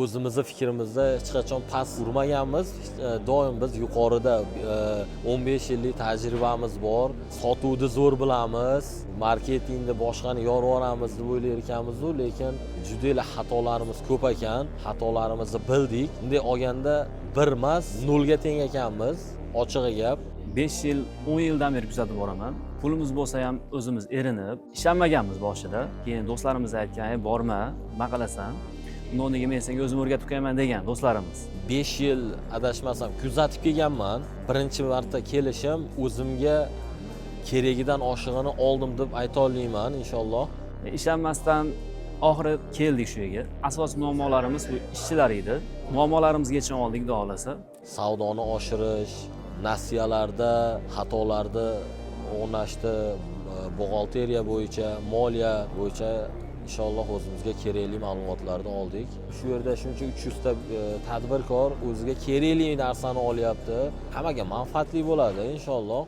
o'zimizni fikrimizda hech qachon past urmaganmiz. Doim biz yuqorida 15 yillik tajribamiz bor. Sotuvni zo'r bilamiz, marketingni boshqani yorib yuboramiz deb o'ylar ekanmiz-ku, lekin juda xatolarimiz ko'p ekan. Xatolarimizni bildik. Bunday olganda 1 emas, 0 ga teng ekanmiz. Ochig'i gap. 5 yil, 10 yildan beri kuzatib boraman. Pulimiz bo'lsa ham o'zimiz erinib, ishonmaganmiz boshida. Keyin do'stlarimiz aytgan, borma, nima qilasan? Undan o'rniga men senga o'zim o'rgatib qo'yaman degan do'stlarimiz. 5 yil adashmasam kuzatib kelganman. Birinchi marta kelishim o'zimga keragidan oshig'ini oldim deb ayta olmayman inshaalloh. Ishonmasdan oxiri keldik shu yerga. Asosiy muammolarimiz bu ishchilar edi. Muammolarimizga yechim oldik, xudo xolasa. Savdoni oshirish, nasiyalarda xatolarni o'rnashdi, buxgalteriya bo'yicha, moliya bo'yicha inshaalloh o'zimizga kerakli ma'lumotlarni oldik. Shu yerda shuncha 300 ta tadbirkor o'ziga kerakli narsani olyapti. Hammaga manfaatli bo'ladi inshaalloh.